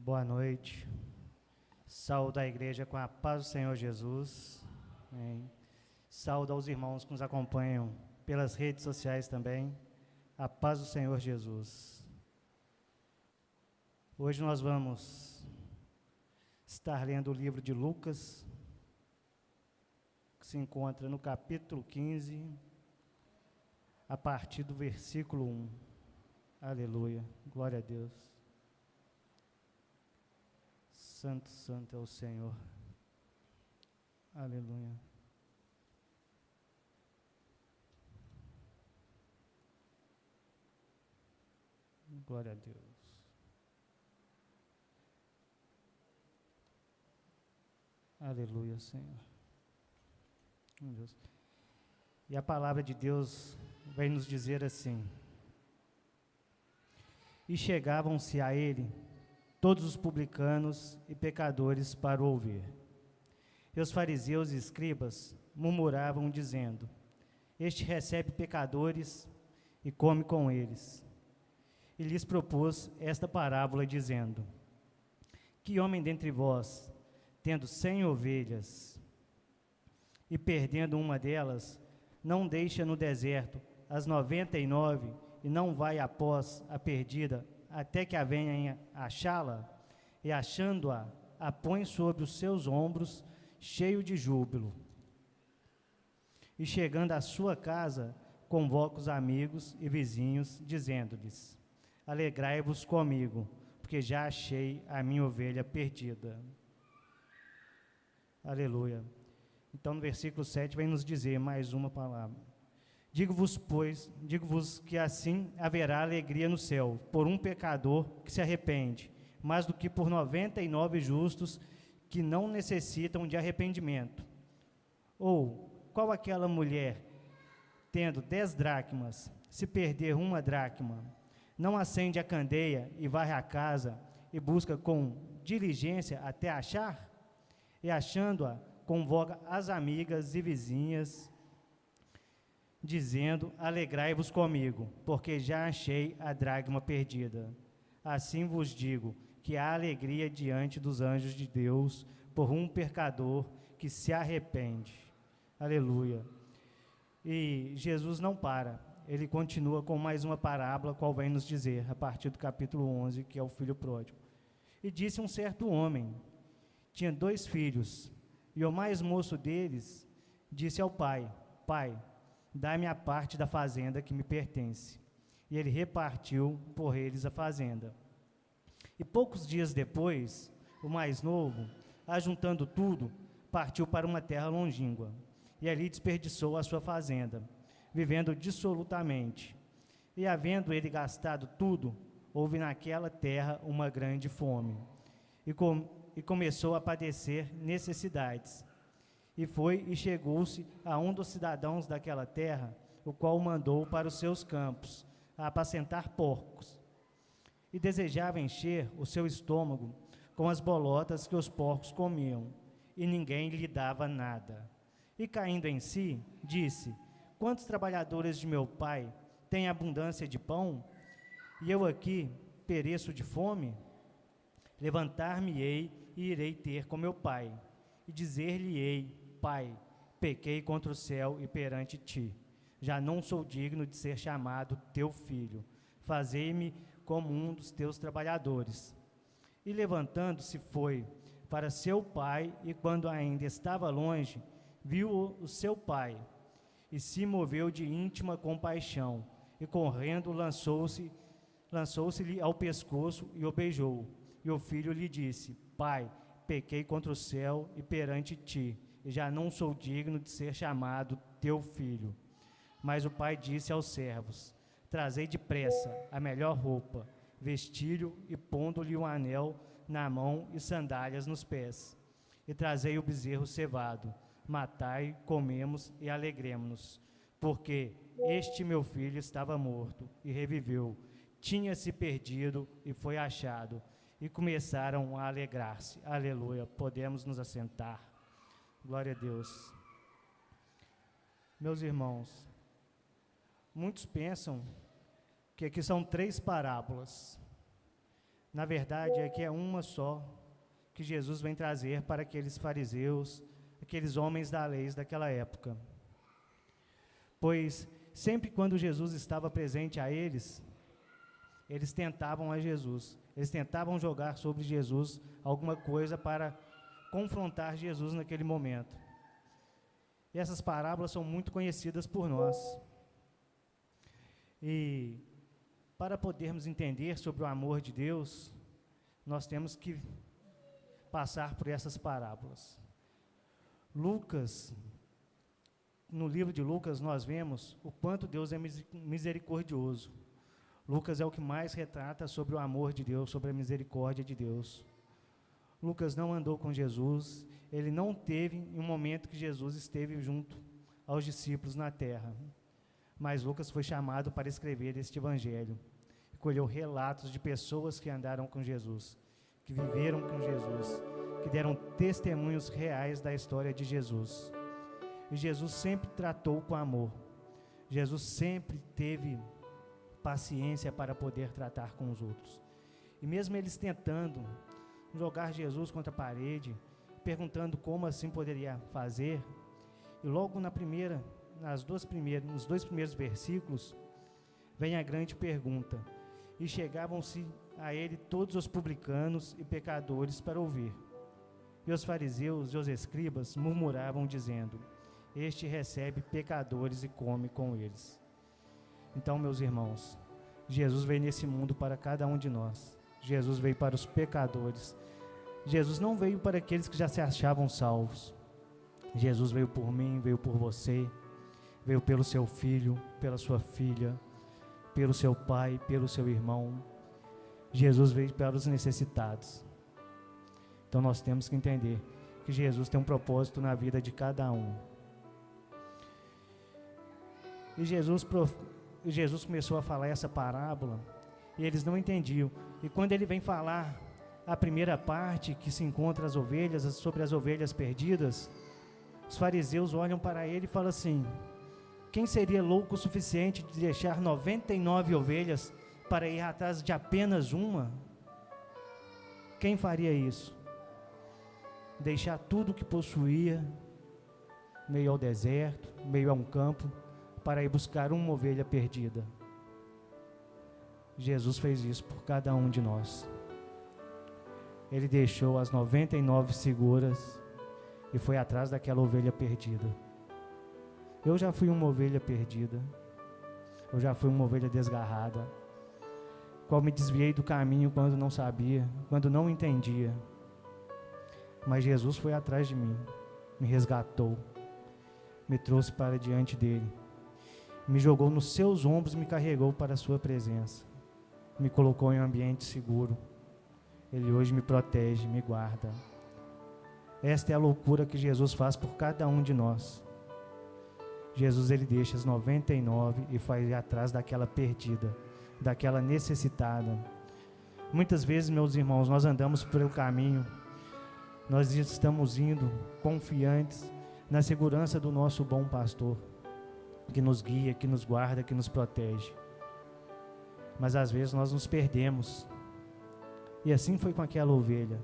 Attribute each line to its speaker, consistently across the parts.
Speaker 1: Boa noite. Saúdo a igreja com a paz do Senhor Jesus. Amém. Saúdo aos irmãos que nos acompanham pelas redes sociais também. A paz do Senhor Jesus. Hoje nós vamos estar lendo o livro de Lucas, que se encontra no capítulo 15, a partir do versículo 1. Aleluia. Glória a Deus. Santo, santo é o Senhor. Aleluia. Glória a Deus. Aleluia, Senhor. Deus. E a palavra de Deus vai nos dizer assim: e chegavam-se a ele todos os publicanos e pecadores para o ouvir. E os fariseus e escribas murmuravam, dizendo: este recebe pecadores e come com eles. E lhes propôs esta parábola, dizendo: que homem dentre vós, tendo 100 ovelhas, e perdendo uma delas, não deixa no deserto as 99 e não vai após a perdida, até que a venha achá-la, e achando-a, a põe sobre os seus ombros, cheio de júbilo. E chegando à sua casa, convoca os amigos e vizinhos, dizendo-lhes: alegrai-vos comigo, porque já achei a minha ovelha perdida. Aleluia. Então, no versículo 7, vai nos dizer mais uma palavra. Digo-vos, pois, que assim haverá alegria no céu, por um pecador que se arrepende, mais do que por 99 justos que não necessitam de arrependimento. Ou, qual aquela mulher, tendo 10 dracmas, se perder uma dracma, não acende a candeia e varre a casa e busca com diligência até achar? E achando-a, convoca as amigas e vizinhas, dizendo: alegrai-vos comigo, porque já achei a dracma perdida. Assim vos digo, que há alegria diante dos anjos de Deus por um pecador que se arrepende. Aleluia. E Jesus não para, ele continua com mais uma parábola, qual vem nos dizer, a partir do capítulo 11, que é o filho pródigo. E disse um certo homem, tinha 2 filhos, e o mais moço deles disse ao pai: pai, dá-me a parte da fazenda que me pertence. E ele repartiu por eles a fazenda. E poucos dias depois, o mais novo, ajuntando tudo, partiu para uma terra longínqua, e ali desperdiçou a sua fazenda, vivendo dissolutamente. E havendo ele gastado tudo, houve naquela terra uma grande fome, e começou a padecer necessidades. E foi e chegou-se a um dos cidadãos daquela terra, o qual o mandou para os seus campos, a apacentar porcos. E desejava encher o seu estômago com as bolotas que os porcos comiam, e ninguém lhe dava nada. E caindo em si, disse: quantos trabalhadores de meu pai têm abundância de pão, e eu aqui pereço de fome? Levantar-me-ei e irei ter com meu pai, e dizer-lhe-ei: pai, pequei contra o céu e perante ti, já não sou digno de ser chamado teu filho, fazei-me como um dos teus trabalhadores. E levantando-se foi para seu pai, e quando ainda estava longe, viu o seu pai, e se moveu de íntima compaixão, e correndo lançou-se-lhe ao pescoço e o beijou. E o filho lhe disse: pai, pequei contra o céu e perante ti, e já não sou digno de ser chamado teu filho. Mas o pai disse aos servos: trazei depressa a melhor roupa, vestilho e pondo-lhe um anel na mão e sandálias nos pés. E trazei o bezerro cevado, matai, comemos e alegremo-nos, porque este meu filho estava morto e reviveu, tinha-se perdido e foi achado. E começaram a alegrar-se. Aleluia. Podemos nos assentar. Glória a Deus. Meus irmãos, muitos pensam que aqui são 3 parábolas, Na verdade, é que é uma só que Jesus vem trazer para aqueles fariseus, aqueles homens da lei daquela época. Pois sempre quando Jesus estava presente a eles tentavam a Jesus, eles tentavam jogar sobre Jesus alguma coisa para confrontar Jesus naquele momento. E essas parábolas são muito conhecidas por nós. E para podermos entender sobre o amor de Deus, nós temos que passar por essas parábolas. No livro de Lucas, nós vemos o quanto Deus é misericordioso. Lucas é o que mais retrata sobre o amor de Deus, sobre a misericórdia de Deus. Lucas não andou com Jesus, ele não teve em um momento que Jesus esteve junto aos discípulos na terra. Mas Lucas foi chamado para escrever este evangelho. Colheu relatos de pessoas que andaram com Jesus, que viveram com Jesus, que deram testemunhos reais da história de Jesus. E Jesus sempre tratou com amor. Jesus sempre teve paciência para poder tratar com os outros. E mesmo eles tentando jogar Jesus contra a parede, perguntando como assim poderia fazer, e logo nos dois primeiros versículos, vem a grande pergunta: e chegavam-se a ele todos os publicanos e pecadores para ouvir. E os fariseus e os escribas murmuravam, dizendo: este recebe pecadores e come com eles. Então, meus irmãos, Jesus veio nesse mundo para cada um de nós. Jesus veio para os pecadores. Jesus não veio para aqueles que já se achavam salvos. Jesus veio por mim, veio por você, veio pelo seu filho, pela sua filha, pelo seu pai, pelo seu irmão. Jesus veio para os necessitados. Então nós temos que entender que Jesus tem um propósito na vida de cada um. E Jesus começou a falar essa parábola e eles não entendiam. E quando ele vem falar a primeira parte, que se encontra as ovelhas, sobre as ovelhas perdidas, os fariseus olham para ele e falam assim: quem seria louco o suficiente de deixar 99 ovelhas para ir atrás de apenas uma? Quem faria isso? Deixar tudo que possuía, meio ao deserto, meio a um campo, para ir buscar uma ovelha perdida. Jesus fez isso por cada um de nós. Ele deixou as 99 seguras e foi atrás daquela ovelha perdida. Eu já fui uma ovelha perdida. Eu já fui uma ovelha desgarrada, qual me desviei do caminho quando não sabia, quando não entendia. Mas Jesus foi atrás de mim, me resgatou, me trouxe para diante dele, me jogou nos seus ombros e me carregou para a sua presença, me colocou em um ambiente seguro. Ele hoje me protege, me guarda. Esta é a loucura que Jesus faz por cada um de nós. Jesus, ele deixa as 99 e vai atrás daquela perdida, daquela necessitada. Muitas vezes, meus irmãos, nós andamos pelo caminho, nós estamos indo confiantes na segurança do nosso bom pastor, que nos guia, que nos guarda, que nos protege. Mas às vezes nós nos perdemos. E assim foi com aquela ovelha.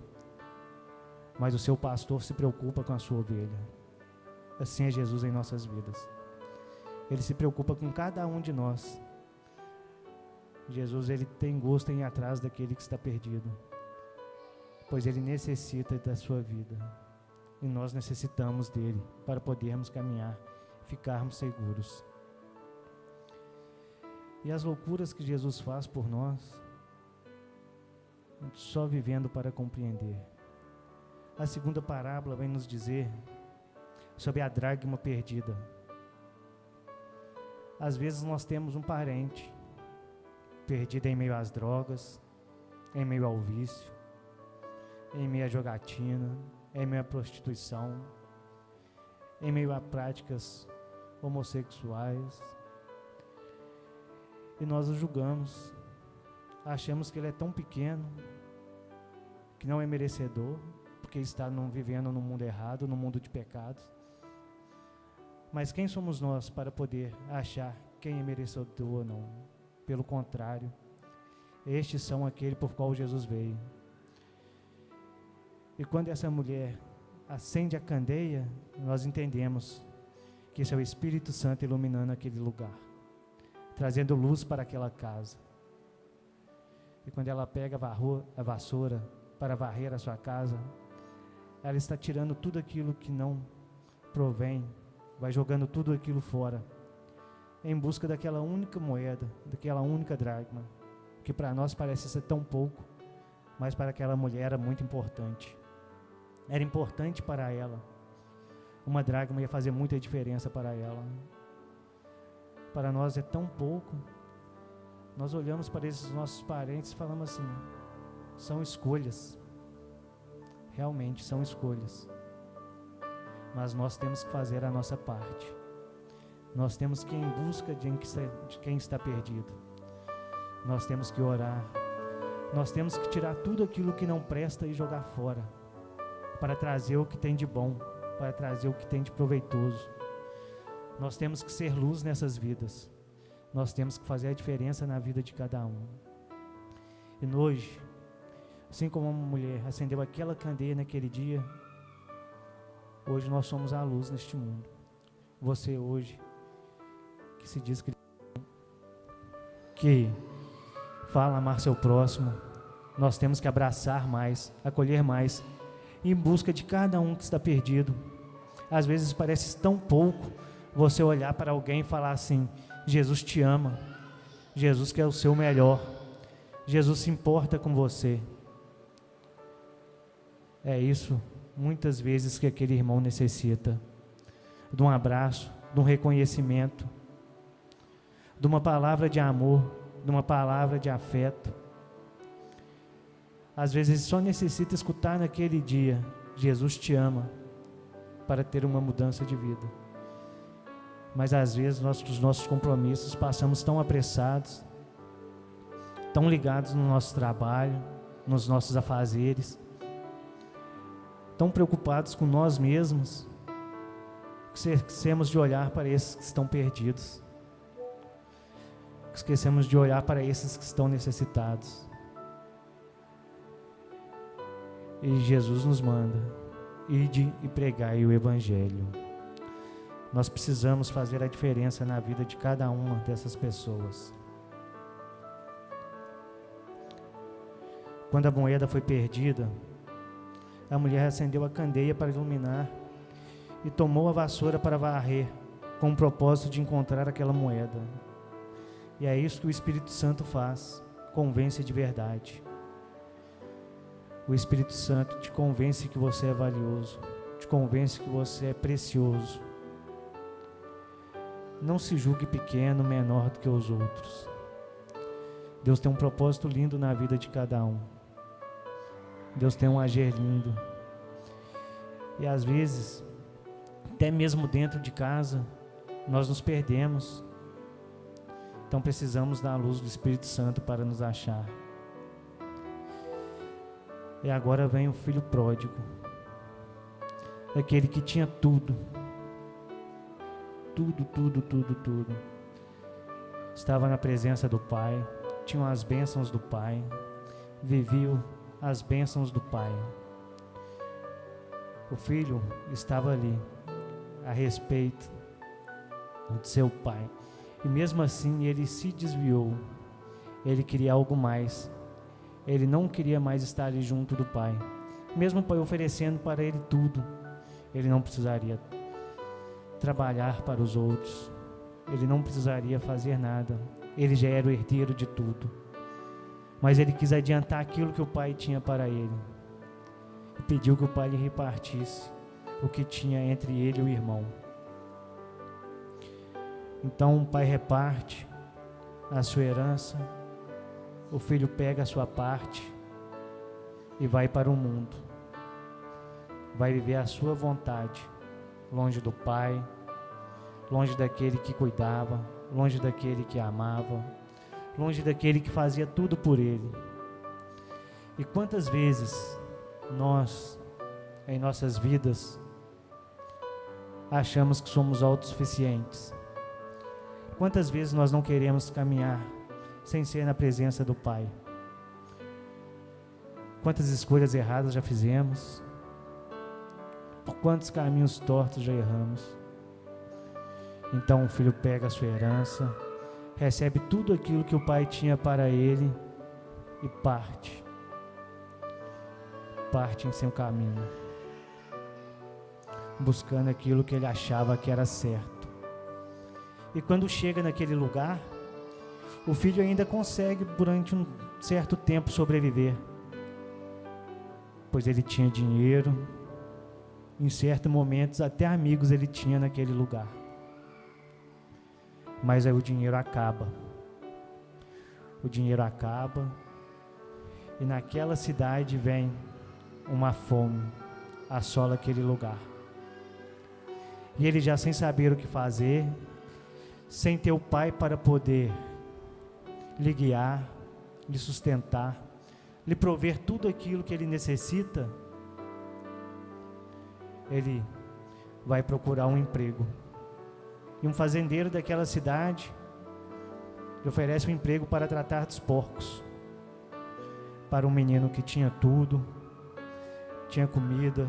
Speaker 1: Mas o seu pastor se preocupa com a sua ovelha. Assim é Jesus em nossas vidas. Ele se preocupa com cada um de nós. Jesus, ele tem gosto em ir atrás daquele que está perdido, pois ele necessita da sua vida. E nós necessitamos dele para podermos caminhar, ficarmos seguros. E as loucuras que Jesus faz por nós, só vivendo para compreender. A segunda parábola vem nos dizer sobre a dracma perdida. Às vezes nós temos um parente perdido em meio às drogas, em meio ao vício, em meio à jogatina, em meio à prostituição, em meio a práticas homossexuais. E nós o julgamos, achamos que ele é tão pequeno, que não é merecedor, porque está vivendo no mundo errado, no mundo de pecados. Mas quem somos nós para poder achar quem é merecedor ou não? Pelo contrário, Estes são aquele por qual Jesus veio. E quando essa mulher acende a candeia, nós entendemos que esse é o Espírito Santo iluminando aquele lugar, trazendo luz para aquela casa. E quando ela pega a vassoura para varrer a sua casa, ela está tirando tudo aquilo que não provém, vai jogando tudo aquilo fora, em busca daquela única moeda, daquela única dracma, que para nós parece ser tão pouco, mas para aquela mulher era muito importante. Era importante para ela. Uma dracma ia fazer muita diferença para ela. Para nós é tão pouco. Nós olhamos para esses nossos parentes e falamos assim: são escolhas. Realmente são escolhas. Mas nós temos que fazer a nossa parte. Nós temos que ir em busca de quem está perdido. Nós temos que orar. Nós temos que tirar tudo aquilo que não presta e jogar fora, para trazer o que tem de bom, para trazer o que tem de proveitoso. Nós temos que ser luz nessas vidas. Nós temos que fazer a diferença na vida de cada um. E hoje, assim como uma mulher acendeu aquela candeia naquele dia, hoje nós somos a luz neste mundo. Você hoje, que se diz que fala amar seu próximo, nós temos que abraçar mais, acolher mais, em busca de cada um que está perdido. Às vezes parece tão pouco você olhar para alguém e falar assim: Jesus te ama, Jesus quer o seu melhor, Jesus se importa com você. É isso muitas vezes que aquele irmão necessita, de um abraço, de um reconhecimento, de uma palavra de amor, de uma palavra de afeto. Às vezes ele só necessita escutar naquele dia: Jesus te ama, para ter uma mudança de vida. Mas às vezes os nossos compromissos passamos tão apressados, tão ligados no nosso trabalho, nos nossos afazeres, tão preocupados com nós mesmos, que esquecemos de olhar para esses que estão perdidos, esquecemos de olhar para esses que estão necessitados. E Jesus nos manda: ide e pregai o Evangelho. Nós precisamos fazer a diferença na vida de cada uma dessas pessoas. Quando a moeda foi perdida, a mulher acendeu a candeia para iluminar e tomou a vassoura para varrer, com o propósito de encontrar aquela moeda. E é isso que o Espírito Santo faz, convence de verdade. O Espírito Santo te convence que você é valioso, te convence que você é precioso. Não se julgue pequeno, menor do que os outros. Deus tem um propósito lindo na vida de cada um. Deus tem um agir lindo. E às vezes, até mesmo dentro de casa, nós nos perdemos. Então precisamos da luz do Espírito Santo para nos achar. E agora vem o filho pródigo, aquele que tinha tudo. Tudo. Estava na presença do Pai, tinha as bênçãos do Pai, vivia as bênçãos do Pai. O filho estava ali, a respeito de seu pai, e mesmo assim ele se desviou. Ele queria algo mais, ele não queria mais estar ali junto do Pai. Mesmo o Pai oferecendo para ele tudo, ele não precisaria trabalhar para os outros, ele não precisaria fazer nada, ele já era o herdeiro de tudo. Mas ele quis adiantar aquilo que o Pai tinha para ele, e pediu que o Pai lhe repartisse o que tinha entre ele e o irmão. Então o Pai reparte a sua herança, o filho pega a sua parte e vai para o mundo, vai viver a sua vontade, longe do Pai, longe daquele que cuidava, longe daquele que amava, longe daquele que fazia tudo por ele. E quantas vezes nós, em nossas vidas, achamos que somos autossuficientes? Quantas vezes nós não queremos caminhar sem ser na presença do Pai? Quantas escolhas erradas já fizemos? Por quantos caminhos tortos já erramos? Então o filho pega a sua herança, recebe tudo aquilo que o pai tinha para ele e parte. Parte em seu caminho, buscando aquilo que ele achava que era certo. E quando chega naquele lugar, o filho ainda consegue durante um certo tempo sobreviver, pois ele tinha dinheiro, em certos momentos até amigos ele tinha naquele lugar. Mas aí o dinheiro acaba. O dinheiro acaba e naquela cidade vem uma fome, assola aquele lugar. E ele já sem saber o que fazer, sem ter o pai para poder lhe guiar, lhe sustentar, lhe prover tudo aquilo que ele necessita, ele vai procurar um emprego. E um fazendeiro daquela cidade lhe oferece um emprego para tratar dos porcos, para um menino que tinha tudo, tinha comida,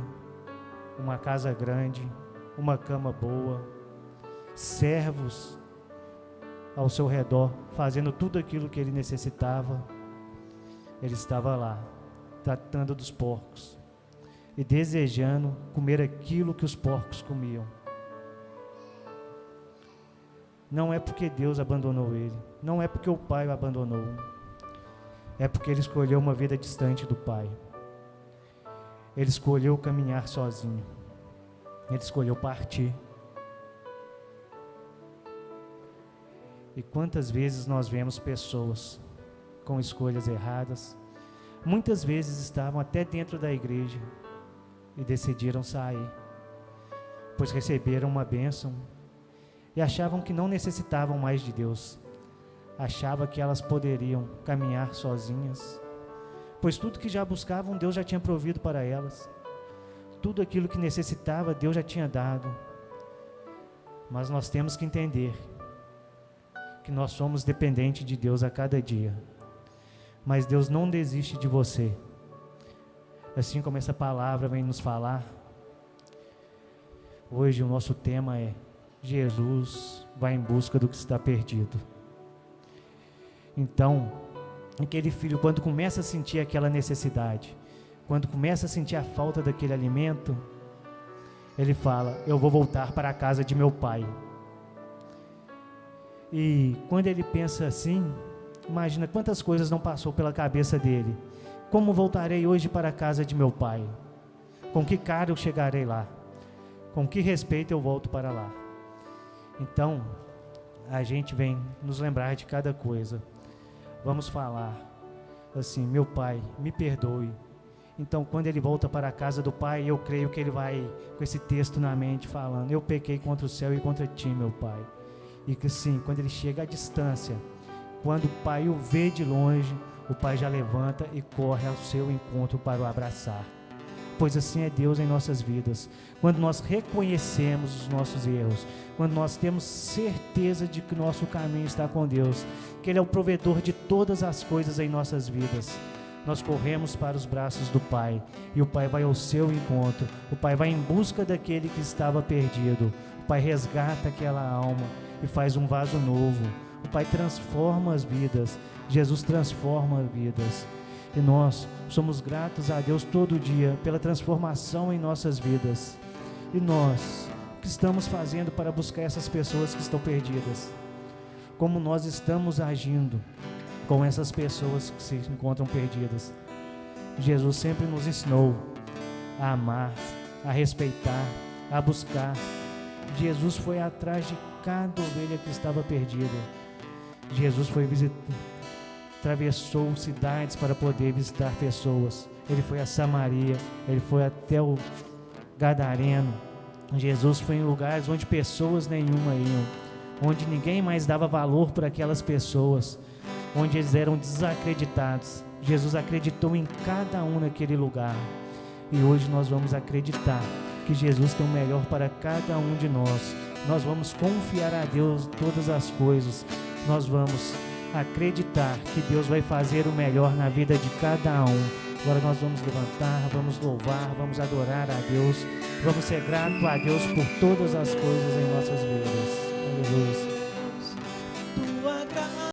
Speaker 1: uma casa grande, uma cama boa, servos ao seu redor, fazendo tudo aquilo que ele necessitava. Ele estava lá, tratando dos porcos e desejando comer aquilo que os porcos comiam. Não é porque Deus abandonou ele, não é porque o pai o abandonou, é porque ele escolheu uma vida distante do pai. Ele escolheu caminhar sozinho, ele escolheu partir. E quantas vezes nós vemos pessoas com escolhas erradas, muitas vezes estavam até dentro da igreja e decidiram sair, pois receberam uma bênção e achavam que não necessitavam mais de Deus, achavam que elas poderiam caminhar sozinhas, pois tudo que já buscavam Deus já tinha provido para elas, tudo aquilo que necessitava Deus já tinha dado. Mas nós temos que entender que nós somos dependentes de Deus a cada dia, mas Deus não desiste de você. Assim como essa palavra vem nos falar, hoje o nosso tema é: Jesus vai em busca do que está perdido. Então, aquele filho, quando começa a sentir aquela necessidade, quando começa a sentir a falta daquele alimento, ele fala: eu vou voltar para a casa de meu pai. E quando ele pensa assim, imagina quantas coisas não passou pela cabeça dele. Como voltarei hoje para a casa de meu pai? Com que cara eu chegarei lá? Com que respeito eu volto para lá? Então, a gente vem nos lembrar de cada coisa. Vamos falar assim: meu pai, me perdoe. Então, quando ele volta para a casa do pai, eu creio que ele vai com esse texto na mente falando: eu pequei contra o céu e contra ti, meu pai. E que sim, quando ele chega à distância, quando o pai o vê de longe, o pai já levanta e corre ao seu encontro para o abraçar. Pois assim é Deus em nossas vidas. Quando nós reconhecemos os nossos erros, quando nós temos certeza de que o nosso caminho está com Deus, que Ele é o provedor de todas as coisas em nossas vidas, nós corremos para os braços do Pai, e o Pai vai ao seu encontro, o Pai vai em busca daquele que estava perdido, o Pai resgata aquela alma e faz um vaso novo, o Pai transforma as vidas, Jesus transforma vidas, e nós somos gratos a Deus todo dia pela transformação em nossas vidas. E nós, o que estamos fazendo para buscar essas pessoas que estão perdidas? Como nós estamos agindo com essas pessoas que se encontram perdidas? Jesus sempre nos ensinou a amar, a respeitar, a buscar. Jesus foi atrás de cada ovelha que estava perdida. Jesus foi atravessou cidades para poder visitar pessoas. Ele foi a Samaria, ele foi até o Gadareno. Jesus foi em lugares onde pessoas nenhuma iam, onde ninguém mais dava valor para aquelas pessoas, onde eles eram desacreditados. Jesus acreditou em cada um naquele lugar. E hoje nós vamos acreditar que Jesus tem o melhor para cada um de nós. Nós vamos confiar a Deus todas as coisas. Nós vamos acreditar que Deus vai fazer o melhor na vida de cada um. Agora nós vamos levantar, vamos louvar, vamos adorar a Deus, vamos ser gratos a Deus por todas as coisas em nossas vidas. Aleluia.